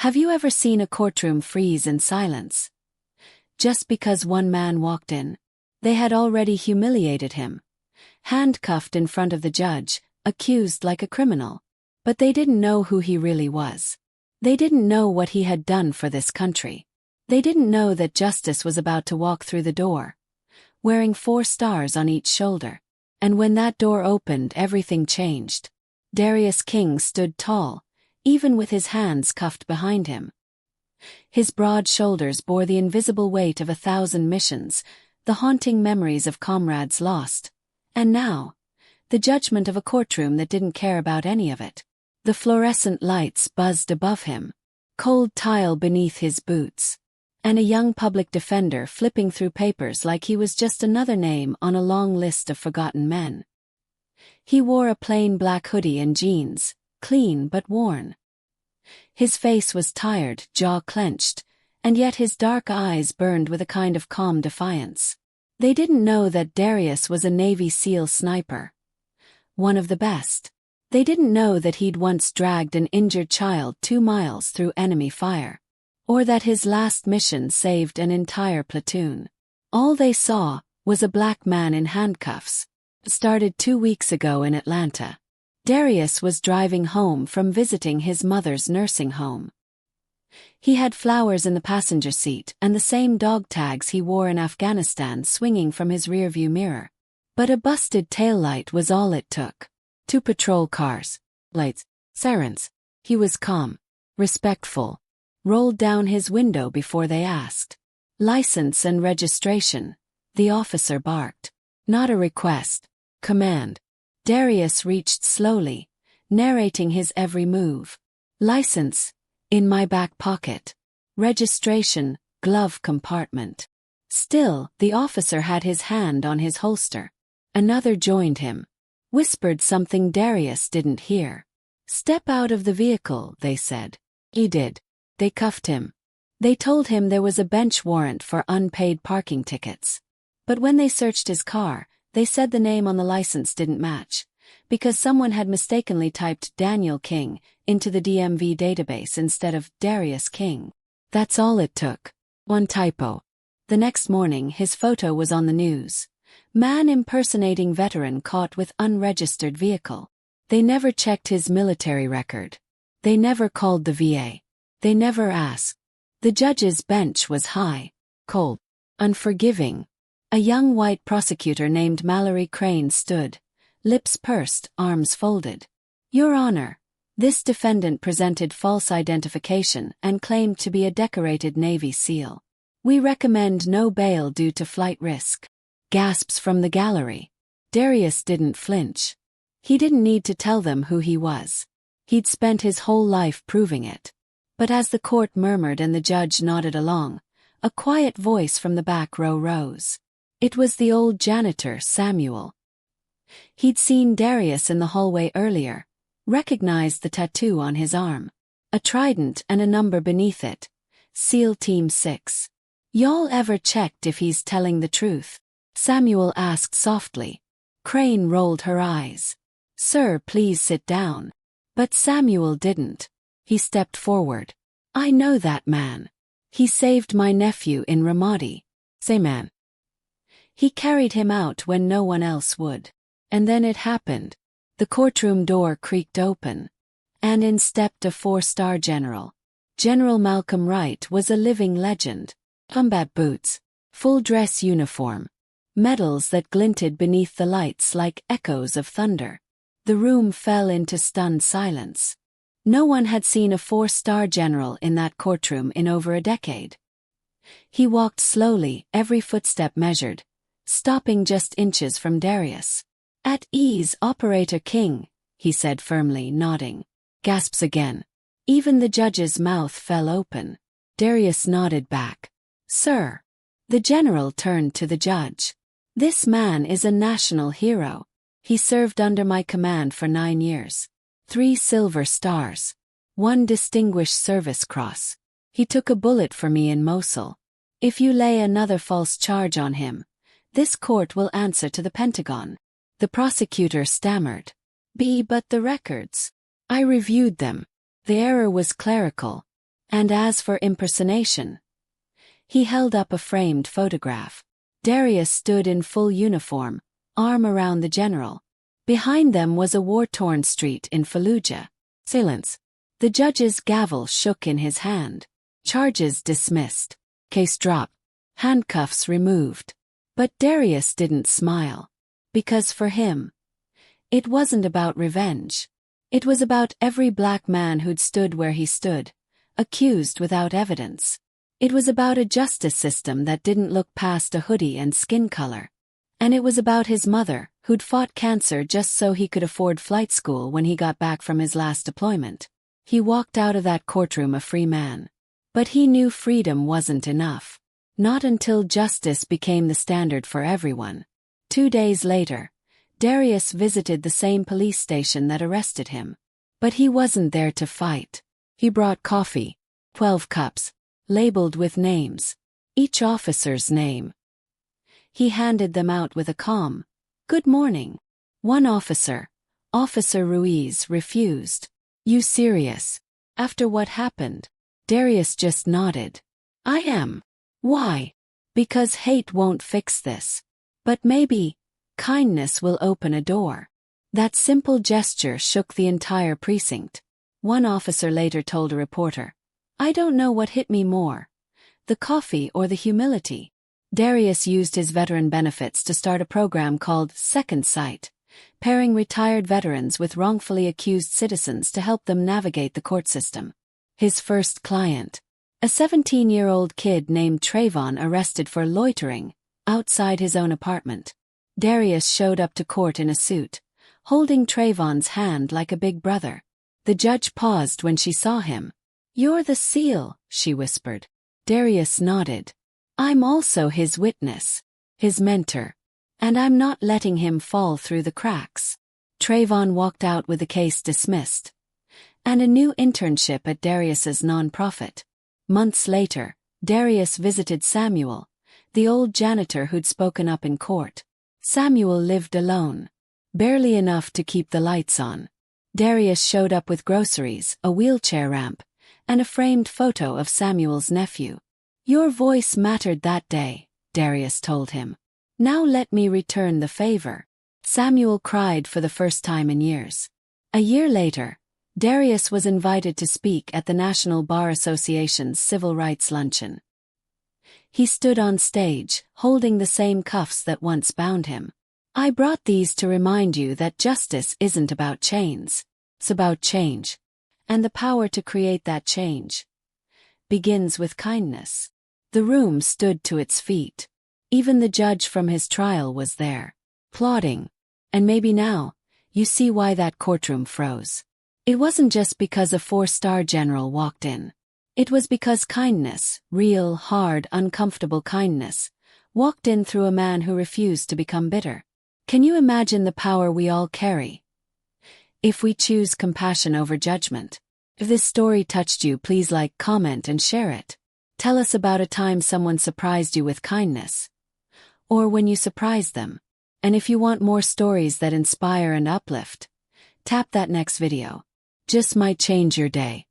Have you ever seen a courtroom freeze in silence? Just because one man walked in. They had already humiliated him. Handcuffed in front of the judge, accused like a criminal. But they didn't know who he really was. They didn't know what he had done for this country. They didn't know that justice was about to walk through the door, wearing 4 stars on each shoulder. And when that door opened, everything changed. Darius King stood tall, even with his hands cuffed behind him. His broad shoulders bore the invisible weight of 1,000 missions, the haunting memories of comrades lost. And now, the judgment of a courtroom that didn't care about any of it. The fluorescent lights buzzed above him, cold tile beneath his boots, and a young public defender flipping through papers like he was just another name on a long list of forgotten men. He wore a plain black hoodie and jeans, clean but worn. His face was tired, jaw clenched, and yet his dark eyes burned with a kind of calm defiance. They didn't know that Darius was a Navy SEAL sniper. One of the best. They didn't know that he'd once dragged an injured child 2 miles through enemy fire. Or that his last mission saved an entire platoon. All they saw was a black man in handcuffs. Started 2 weeks ago in Atlanta. Darius was driving home from visiting his mother's nursing home. He had flowers in the passenger seat and the same dog tags he wore in Afghanistan swinging from his rearview mirror. But a busted taillight was all it took. 2 patrol cars, lights, sirens. He was calm, respectful, rolled down his window before they asked. License and registration, the officer barked. Not a request, command. Darius reached slowly, narrating his every move. License, in my back pocket. Registration, glove compartment. Still, the officer had his hand on his holster. Another joined him. Whispered something Darius didn't hear. Step out of the vehicle, they said. He did. They cuffed him. They told him there was a bench warrant for unpaid parking tickets. But when they searched his car, they said the name on the license didn't match, because someone had mistakenly typed Daniel King into the DMV database instead of Darius King. That's all it took. One typo. The next morning his photo was on the news. Man impersonating veteran caught with unregistered vehicle. They never checked his military record. They never called the VA. They never asked. The judge's bench was high, cold, unforgiving. A young white prosecutor named Mallory Crane stood, lips pursed, arms folded. Your Honor, this defendant presented false identification and claimed to be a decorated Navy SEAL. We recommend no bail due to flight risk. Gasps from the gallery. Darius didn't flinch. He didn't need to tell them who he was. He'd spent his whole life proving it. But as the court murmured and the judge nodded along, a quiet voice from the back row rose. It was the old janitor, Samuel. He'd seen Darius in the hallway earlier, recognized the tattoo on his arm. A trident and a number beneath it. SEAL Team 6. Y'all ever checked if he's telling the truth? Samuel asked softly. Crane rolled her eyes. Sir, please sit down. But Samuel didn't. He stepped forward. I know that man. He saved my nephew in Ramadi. Say man. He carried him out when no one else would. And then it happened. The courtroom door creaked open. And in stepped a 4-star general. General Malcolm Wright was a living legend. Combat boots. Full dress uniform. Medals that glinted beneath the lights like echoes of thunder. The room fell into stunned silence. No one had seen a 4-star general in that courtroom in over a decade. He walked slowly, every footstep measured, stopping just inches from Darius. At ease, Operator King, he said firmly, nodding. Gasps again. Even the judge's mouth fell open. Darius nodded back. Sir. The general turned to the judge. This man is a national hero. He served under my command for 9 years. 3 silver stars. 1 Distinguished Service Cross. He took a bullet for me in Mosul. If you lay another false charge on him, this court will answer to the Pentagon. The prosecutor stammered. But the records. I reviewed them. The error was clerical. And as for impersonation, he held up a framed photograph. Darius stood in full uniform, arm around the general. Behind them was a war-torn street in Fallujah. Silence. The judge's gavel shook in his hand. Charges dismissed. Case dropped. Handcuffs removed. But Darius didn't smile. Because for him, it wasn't about revenge. It was about every black man who'd stood where he stood, accused without evidence. It was about a justice system that didn't look past a hoodie and skin color. And it was about his mother, who'd fought cancer just so he could afford flight school when he got back from his last deployment. He walked out of that courtroom a free man. But he knew freedom wasn't enough. Not until justice became the standard for everyone. 2 days later, Darius visited the same police station that arrested him. But he wasn't there to fight. He brought coffee, 12 cups, labeled with names. Each officer's name. He handed them out with a calm, "Good morning." One officer, Officer Ruiz, refused. "You serious?" After what happened, Darius just nodded. "I am." "Why?" "Because hate won't fix this. But maybe kindness will open a door." That simple gesture shook the entire precinct. One officer later told a reporter, "I don't know what hit me more, the coffee or the humility." Darius used his veteran benefits to start a program called Second Sight, pairing retired veterans with wrongfully accused citizens to help them navigate the court system. His first client, a 17-year-old kid named Trayvon, arrested for loitering outside his own apartment. Darius showed up to court in a suit, holding Trayvon's hand like a big brother. The judge paused when she saw him. "You're the SEAL," she whispered. Darius nodded. "I'm also his witness, his mentor, and I'm not letting him fall through the cracks." Trayvon walked out with the case dismissed, and a new internship at Darius's nonprofit. Months later, Darius visited Samuel, the old janitor who'd spoken up in court. Samuel lived alone, barely enough to keep the lights on. Darius showed up with groceries, a wheelchair ramp, and a framed photo of Samuel's nephew. "Your voice mattered that day," Darius told him. "Now let me return the favor." Samuel cried for the first time in years. A year later, Darius was invited to speak at the National Bar Association's Civil Rights Luncheon. He stood on stage, holding the same cuffs that once bound him. "I brought these to remind you that justice isn't about chains. It's about change. And the power to create that change begins with kindness." The room stood to its feet. Even the judge from his trial was there, applauding. And maybe now, you see why that courtroom froze. It wasn't just because a 4-star general walked in. It was because kindness, real, hard, uncomfortable kindness, walked in through a man who refused to become bitter. Can you imagine the power we all carry if we choose compassion over judgment? If this story touched you, please like, comment, and share it. Tell us about a time someone surprised you with kindness, or when you surprised them. And if you want more stories that inspire and uplift, tap that next video. Just might change your day.